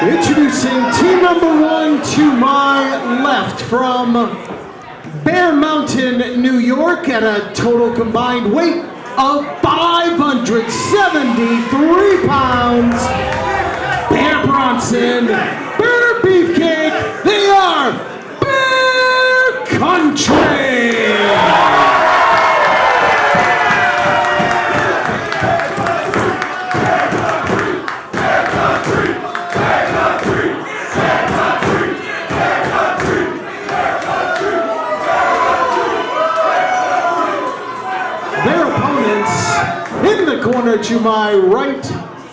Introducing team number 1 to my left from Bear Mountain, New York, at a total combined weight of 573 pounds. Bear Bronson, Bear Beefcake, they are Bear Country! In the corner to my right,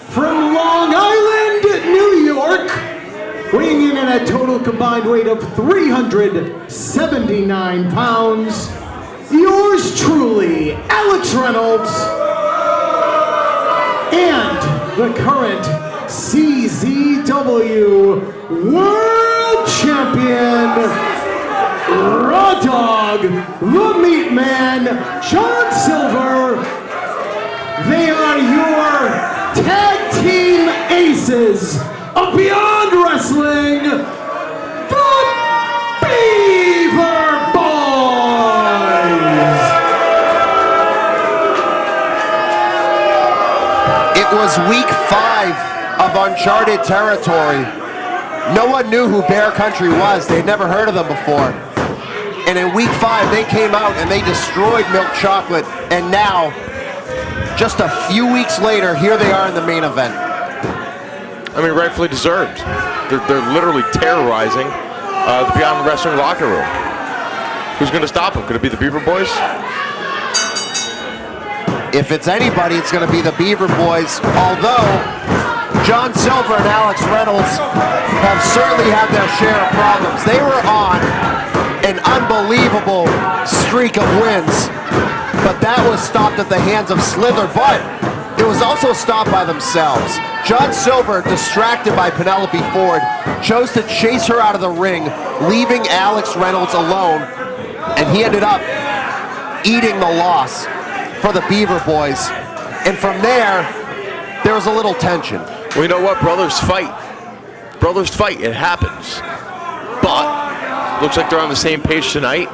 from Long Island, New York, weighing in at a total combined weight of 379 pounds, yours truly, Alex Reynolds, and the current CZW World Champion, Raw Dog, the Meat Man, John Silver. They are your tag team aces of Beyond Wrestling, the Beaver Boys! It was week 5 of uncharted territory. No one knew who Bear Country was. They'd never heard of them before. And in week 5, they came out and they destroyed Milk Chocolate. And now, just a few weeks later, here they are in the main event. I mean, rightfully deserved. They're literally terrorizing the Beyond Wrestling locker room. Who's going to stop them? Could it be the Beaver Boys? If it's anybody, it's going to be the Beaver Boys. Although, John Silver and Alex Reynolds have certainly had their share of problems. They were on an unbelievable streak of wins, but that was stopped at the hands of Slither, but it was also stopped by themselves. John Silver, distracted by Penelope Ford, chose to chase her out of the ring, leaving Alex Reynolds alone, and he ended up eating the loss for the Beaver Boys. And from there was a little tension. Well, you know what? Brothers fight. Brothers fight. It happens. But looks like they're on the same page tonight.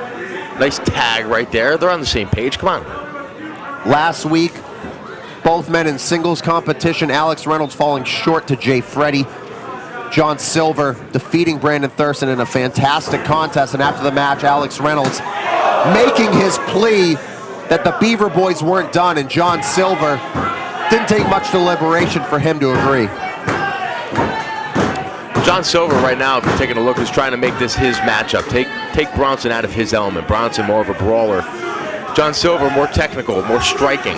Nice tag right there. They're on the same page. Come on. Last week, both men in singles competition. Alex Reynolds falling short to Jay Freddy. John Silver defeating Brandon Thurston in a fantastic contest. And after the match, Alex Reynolds making his plea that the Beaver Boys weren't done. And John Silver, didn't take much deliberation for him to agree. John Silver right now, if you're taking a look, is trying to make this his matchup. Take Bronson out of his element. Bronson more of a brawler. John Silver more technical, more striking.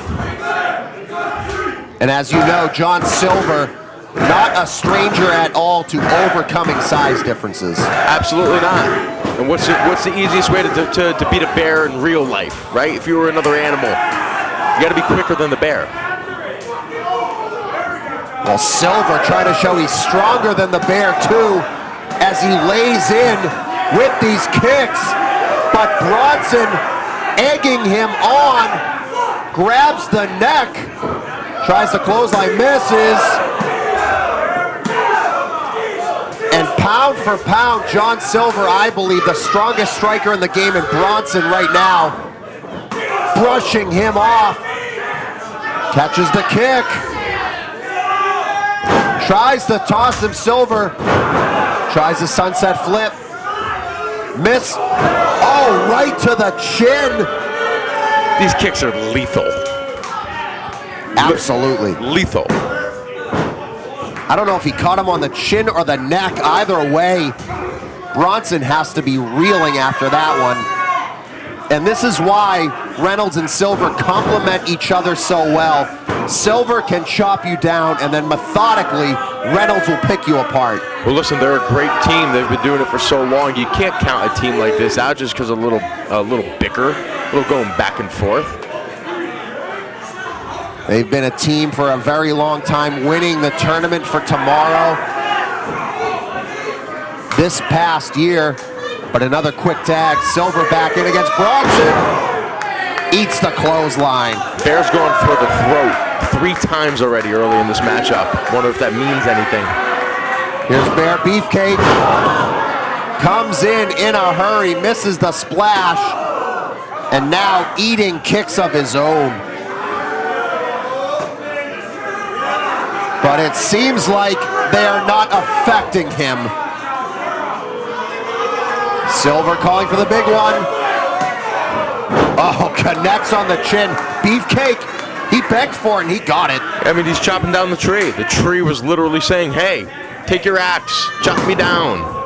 And as you know, John Silver, not a stranger at all to overcoming size differences. Absolutely not. And what's the easiest way to beat a bear in real life, right? If you were another animal, you got to be quicker than the bear. Well, Silver trying to show he's stronger than the bear too, as he lays in with these kicks. But Bronson egging him on, grabs the neck, tries the clothesline, misses. And pound for pound, John Silver, I believe, the strongest striker in the game, and Bronson right now brushing him off. Catches the kick. Tries to toss him. Silver tries the sunset flip. Miss. Oh, right to the chin. These kicks are lethal. Absolutely. Lethal. I don't know if he caught him on the chin or the neck. Either way, Bronson has to be reeling after that one. And this is why Reynolds and Silver complement each other so well. Silver can chop you down, and then methodically, Reynolds will pick you apart. Well, listen, they're a great team. They've been doing it for so long. You can't count a team like this out just because a little bicker, a little going back and forth. They've been a team for a very long time, winning the tournament for tomorrow this past year. But another quick tag, Silver back in against Bronson. Eats the clothesline. Bear's going for the throat 3 times already early in this matchup. Wonder if that means anything. Here's Bear Beefcake. Comes in a hurry, misses the splash, and now eating kicks of his own. But it seems like they are not affecting him. Silver calling for the big one. Oh, connects on the chin. Beefcake, he begged for it and he got it. I mean, he's chopping down the tree. The tree was literally saying, hey, take your axe, chop me down.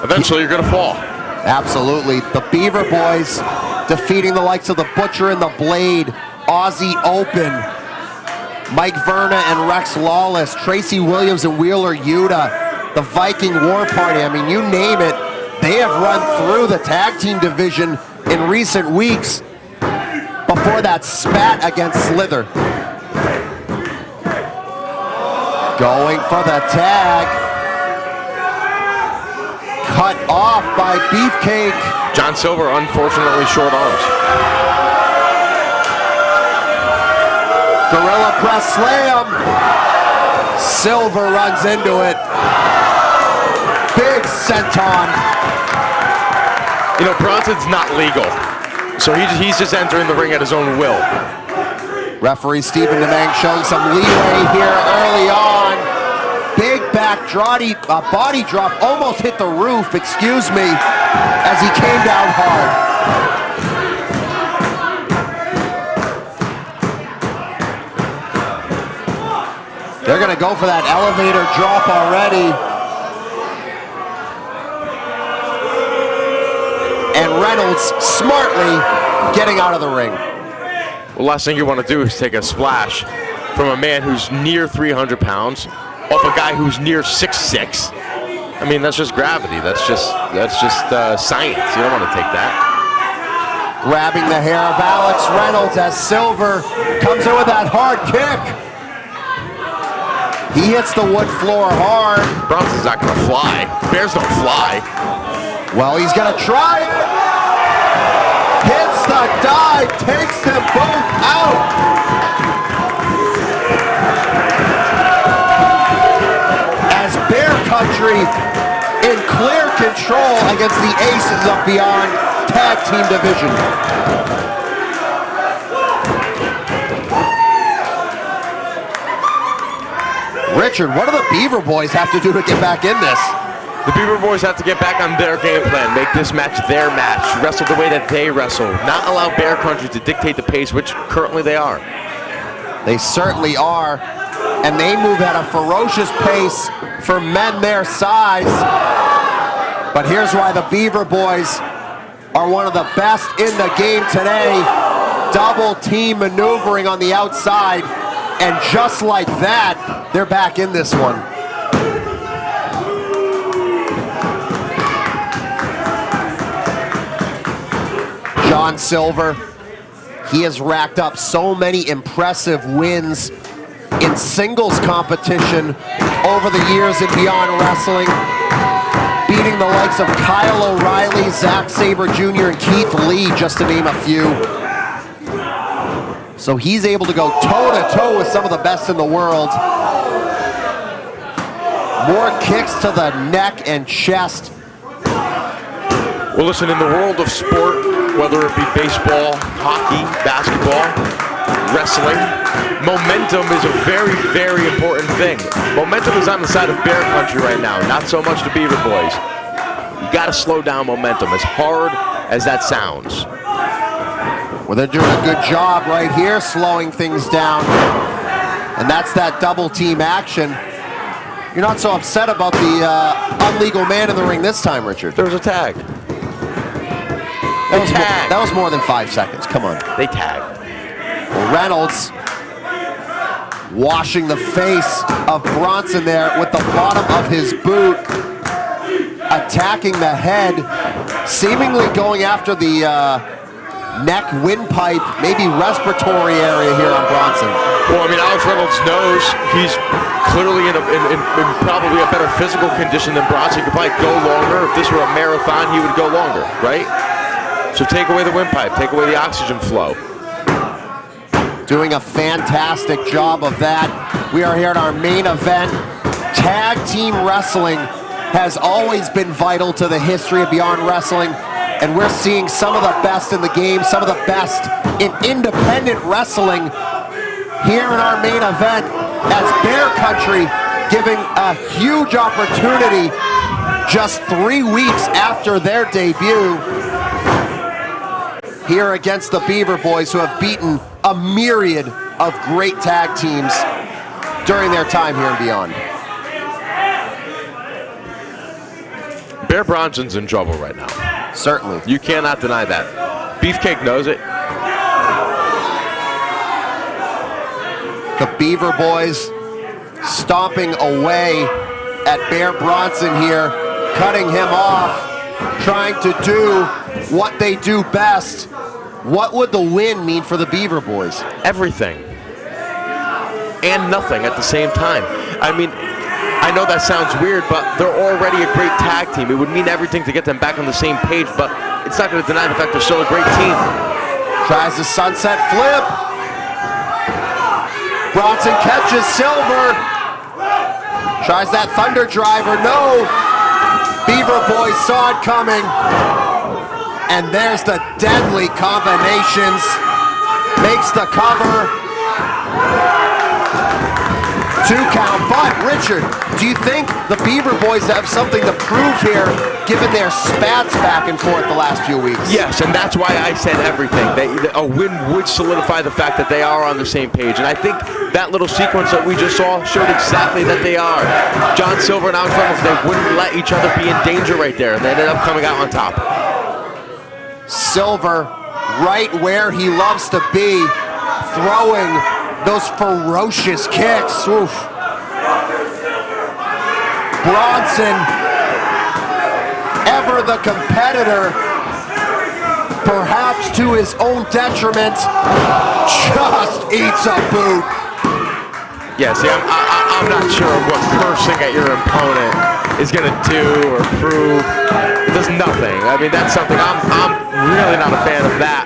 Eventually, you're going to fall. Absolutely. The Beaver Boys defeating the likes of the Butcher and the Blade, Aussie Open, Mike Verna and Rex Lawless, Tracy Williams and Wheeler Yuta, the Viking War Party. I mean, you name it. They have run through the tag team division in recent weeks before that spat against Slither. Going for the tag. Cut off by Beefcake. John Silver, unfortunately, short arms. Gorilla press slam. Silver runs into it. Big senton. You know, Bronson's not legal, so he's just entering the ring at his own will. Referee Stephen DeMang showing some leeway here early on. Big back body drop, almost hit the roof, excuse me, as he came down hard. They're gonna go for that elevator drop already. And Reynolds smartly getting out of the ring. The last thing you want to do is take a splash from a man who's near 300 pounds off a guy who's near 6'6". I mean, that's just gravity. That's just science. You don't want to take that. Grabbing the hair of Alex Reynolds as Silver comes in with that hard kick. He hits the wood floor hard. Bronson's not going to fly. Bears don't fly. Well, he's going to try it. Hits the dive, takes them both out. As Bear Country in clear control against the Aces of Beyond Tag Team Division. Richard, what do the Beaver Boys have to do to get back in this? The Beaver Boys have to get back on their game plan, make this match their match, wrestle the way that they wrestle, not allow Bear Country to dictate the pace, which currently they are. They certainly are, and they move at a ferocious pace for men their size. But here's why the Beaver Boys are one of the best in the game today. Double team maneuvering on the outside, and just like that, they're back in this one. John Silver, he has racked up so many impressive wins in singles competition over the years in Beyond Wrestling, beating the likes of Kyle O'Reilly, Zack Sabre Jr., and Keith Lee, just to name a few. So he's able to go toe-to-toe with some of the best in the world. More kicks to the neck and chest. Well, listen, in the world of sport, whether it be baseball, hockey, basketball, wrestling, momentum is a very, very important thing. Momentum is on the side of Bear Country right now, not so much the Beaver Boys. You got to slow down momentum, as hard as that sounds. Well, they're doing a good job right here, slowing things down. And that's that double team action. You're not so upset about the unlegal man in the ring this time, Richard. There was a tag. That was more than 5 seconds. Come on. They tagged. Well, Reynolds washing the face of Bronson there with the bottom of his boot, attacking the head, seemingly going after the neck windpipe, maybe respiratory area here on Bronson. Well, I mean, Alex Reynolds knows he's clearly in probably a better physical condition than Bronson. He could probably go longer. If this were a marathon, he would go longer, right? So take away the windpipe, take away the oxygen flow. Doing a fantastic job of that. We are here at our main event Tag team wrestling has always been vital to the history of Beyond Wrestling, and we're seeing some of the best in the game, some of the best in independent wrestling here in our main event as Bear Country giving a huge opportunity just 3 weeks after their debut here against the Beaver Boys, who have beaten a myriad of great tag teams during their time here and beyond. Bear Bronson's in trouble right now. Certainly. You cannot deny that. Beefcake knows it. The Beaver Boys stomping away at Bear Bronson here, cutting him off, trying to do what they do best. What would the win mean for the Beaver Boys? Everything. And nothing at the same time. I mean, I know that sounds weird, but they're already a great tag team. It would mean everything to get them back on the same page, but it's not going to deny the fact they're still a great team. Tries the sunset flip. Bronson catches Silver. Tries that thunder driver. No. Beaver Boys saw it coming. And there's the deadly combinations. Makes the cover. 2 count, but Richard, do you think the Beaver Boys have something to prove here, given their spats back and forth the last few weeks? Yes, and that's why I said everything. A win would solidify the fact that they are on the same page, and I think that little sequence that we just saw showed exactly that they are. John Silver and Alex Reynolds, they wouldn't let each other be in danger right there, and they ended up coming out on top. Silver, right where he loves to be, throwing those ferocious kicks. Oof. Bronson, ever the competitor, perhaps to his own detriment, just eats a boot. Yeah, see, I'm not sure of what cursing at your opponent is going to do or prove. It does nothing. I mean, that's something I'm really not a fan of that.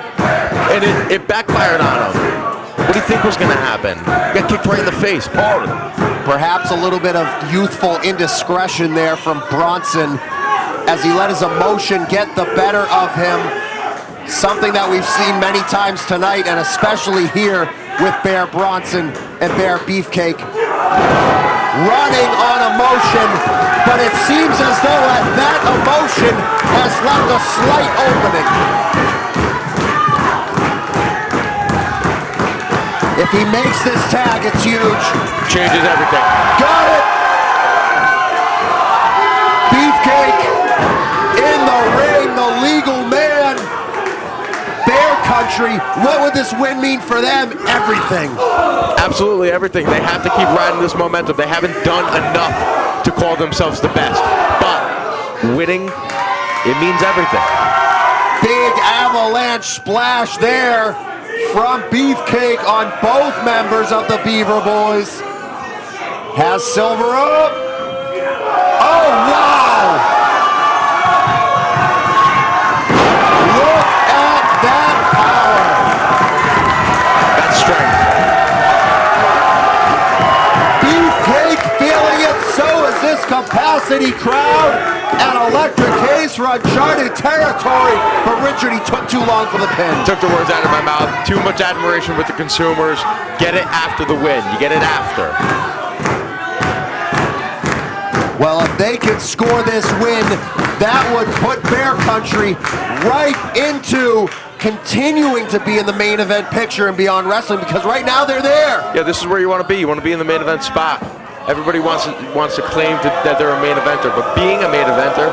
And it backfired on him. What do you think was going to happen? Got kicked right in the face, hard. Perhaps a little bit of youthful indiscretion there from Bronson as he let his emotion get the better of him. Something that we've seen many times tonight, and especially here with Bear Bronson and Bear Beefcake. Running on emotion, but it seems as though that emotion has left a slight opening. If he makes this tag, it's huge. Changes everything. Got it! Beefcake in the ring, the legal man. Bear Country, what would this win mean for them? Everything. Absolutely everything. They have to keep riding this momentum. They haven't done enough to call themselves the best. But winning, it means everything. Big avalanche splash there from Beefcake on both members of the Beaver Boys. Has Silver up. Oh, wow! Look at that power. That's strength. Beefcake feeling it, so is this capacity crowd. An electric case for uncharted territory, but Richard, he took too long for the pin. Took the words out of my mouth. Too much admiration with the consumers. Get it after the win. You get it after. Well, if they can score this win, that would put Bear Country right into continuing to be in the main event picture and Beyond Wrestling, because right now they're there. Yeah, this is where you want to be. You want to be in the main event spot. Everybody wants to claim that they're a main eventer, but being a main eventer,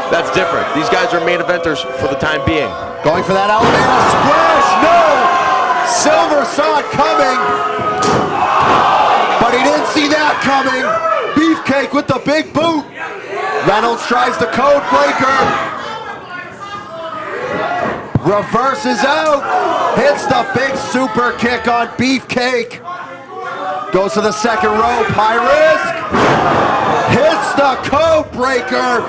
that's different. These guys are main eventers for the time being. Going for that Alabama splash. No! Silver saw it coming, but he didn't see that coming. Beefcake with the big boot. Reynolds tries the code breaker. Reverses out. Hits the big super kick on Beefcake. Goes to the second rope, high risk. Hits the code breaker.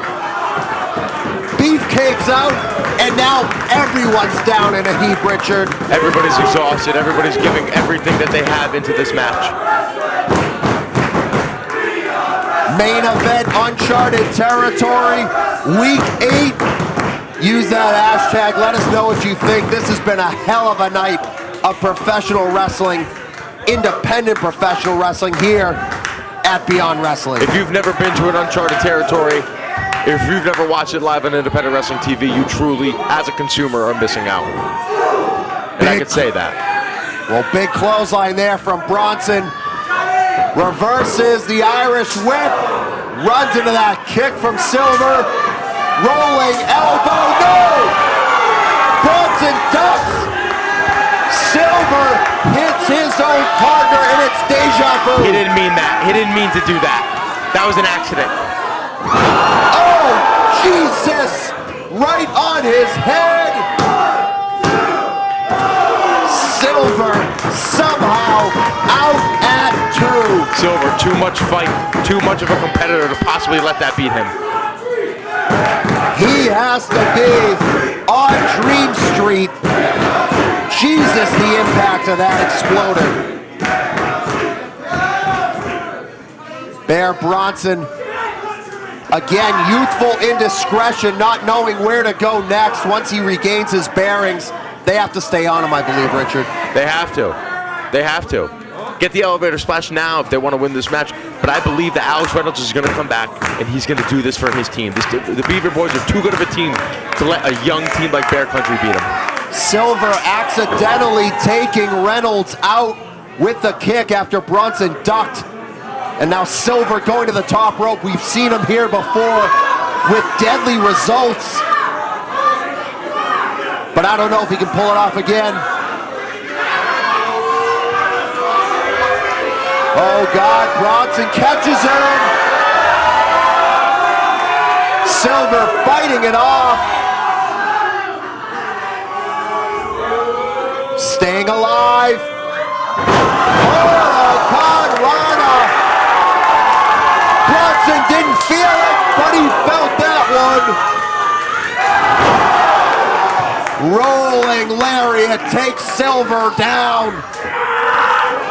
Beefcake's out, and now everyone's down in a heap, Richard. Everybody's exhausted. Everybody's giving everything that they have into this match. Main event, uncharted territory, week 8. Use that hashtag. Let us know what you think. This has been a hell of a night of professional wrestling, independent professional wrestling here at Beyond Wrestling. If you've never been to an uncharted territory, if you've never watched it live on independent wrestling TV, you truly, as a consumer, are missing out. And I can say that. Well, big clothesline there from Bronson. Reverses the Irish whip. Runs into that kick from Silver. Rolling elbow, no! Bronson ducks. Silver hits his own partner, and it's deja vu. He didn't mean that. He didn't mean to do that. That was an accident. Oh, Jesus! Right on his head. Silver somehow out at 2. Silver, too much fight, too much of a competitor to possibly let that beat him. He has to be on Dream Street. Jesus, the impact of that exploded. Bear Bronson, again, youthful indiscretion, not knowing where to go next. Once he regains his bearings, they have to stay on him, I believe, Richard. They have to. They have to. Get the elevator splash now if they want to win this match. But I believe that Alex Reynolds is going to come back, and he's going to do this for his team. The Beaver Boys are too good of a team to let a young team like Bear Country beat them. Silver accidentally taking Reynolds out with the kick after Bronson ducked. And now Silver going to the top rope. We've seen him here before with deadly results. But I don't know if he can pull it off again. Oh God, Bronson catches him. Silver fighting it off. Staying alive. Oh God, Rana. Bronson didn't feel it, but he felt that one. Rolling lariat takes Silver down.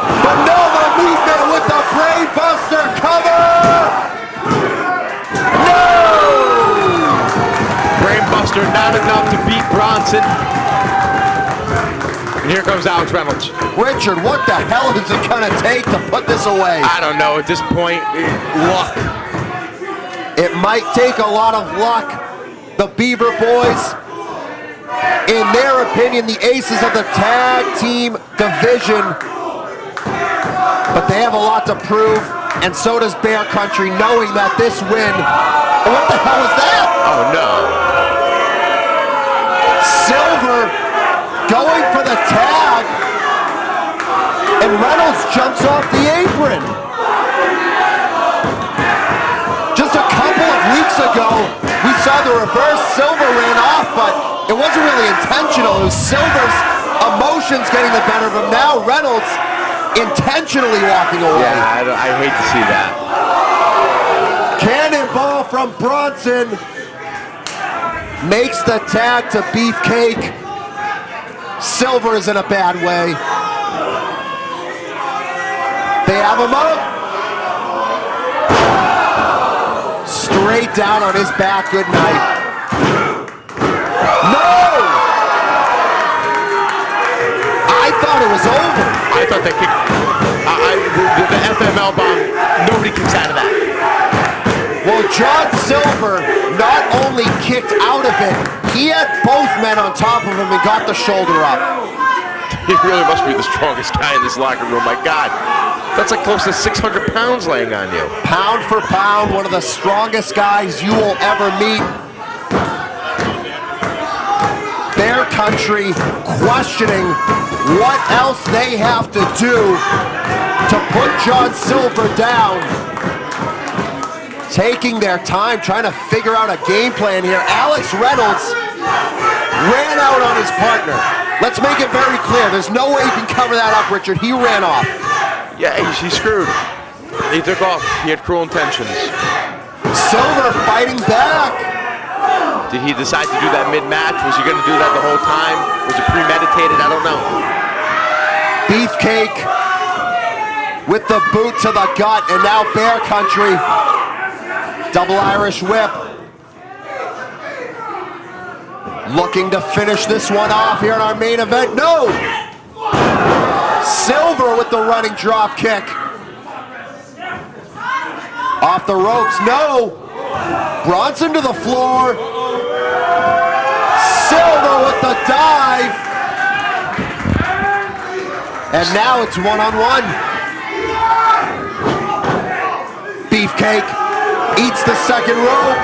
But no, the movement with the brain buster cover. No! Brain buster not enough to beat Bronson. And here comes Alex Reynolds. Richard, what the hell is it gonna take to put this away? I don't know. At this point, luck. It might take a lot of luck. The Beaver Boys, in their opinion, the aces of the tag team division. But they have a lot to prove, and so does Bear Country, knowing that this win... What the hell is that? Oh, no. Silver going for the tag, and Reynolds jumps off the apron. Just a couple of weeks ago, we saw the reverse. Silver ran off, but it wasn't really intentional. It was Silver's emotions getting the better of him. Now Reynolds intentionally walking away. Yeah, I hate to see that. Cannonball from Bronson makes the tag to Beefcake. Silver is in a bad way. They have him up. Straight down on his back. Good night. No! I thought it was over. I thought they kicked... the FML bomb, nobody kicks out of that. Well, John Silver not only kicked out of it, he had both men on top of him and got the shoulder up. He really must be the strongest guy in this locker room. My God, that's like close to 600 pounds laying on you. Pound for pound, one of the strongest guys you will ever meet. Bear Country questioning what else they have to do to put John Silver down. Taking their time, trying to figure out a game plan here. Alex Reynolds ran out on his partner. Let's make it very clear. There's no way you can cover that up, Richard. He ran off. Yeah, he's screwed. He took off. He had cruel intentions. Silver fighting back. Did he decide to do that mid-match? Was he going to do that the whole time? Was it premeditated? I don't know. Beefcake with the boot to the gut, and now Bear Country Double Irish whip. Looking to finish this one off here in our main event. No! Silver with the running drop kick. Off the ropes, no! Bronson to the floor. Silver with the dive. And now it's one-on-one. Beefcake eats the second rope.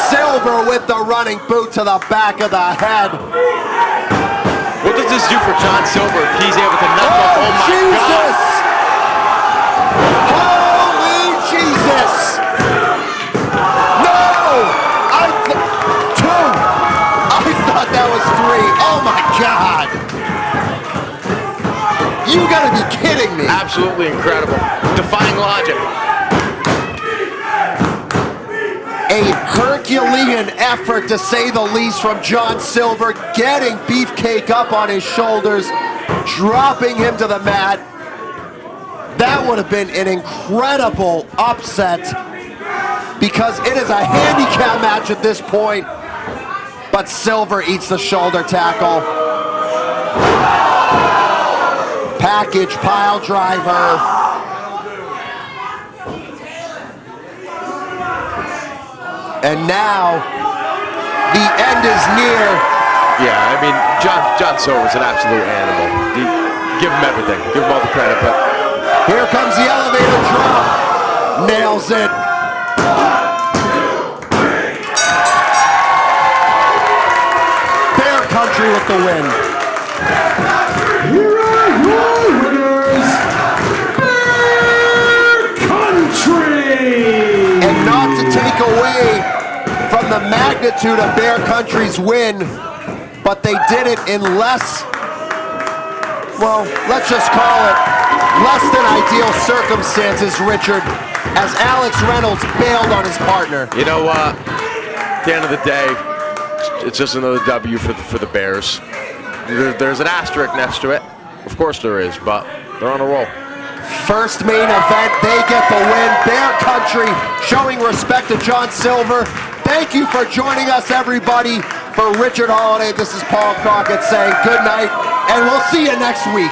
Silver with the running boot to the back of the head. What does this do for John Silver if he's able to knock off? Oh my Jesus! Holy Jesus! No! Two! I thought that was three. Oh my God! You gotta be kidding me! Absolutely incredible. Defying logic. A Herculean effort, to say the least, from John Silver, getting Beefcake up on his shoulders, dropping him to the mat. That would have been an incredible upset, because it is a handicap match at this point. But Silver eats the shoulder tackle. Package pile driver. And now, the end is near. Yeah, I mean, John Silver's an absolute animal. Give him everything. Give him all the credit, but Here comes the elevator drop. Nails it. Bear Country with the win. Here are your winners, Bear Country! And not to take away from the magnitude of Bear Country's win, but they did it in less, well, let's just call it less than ideal circumstances, Richard, as Alex Reynolds bailed on his partner. you know what? At the end of the day, it's just another W for the Bears. There's an asterisk next to it. Of course there is, but they're on a roll. First main event, they get the win. Bear Country showing respect to John Silver. Thank you for joining us, everybody. For Richard Holiday, this is Paul Crockett saying good night, and we'll see you next week.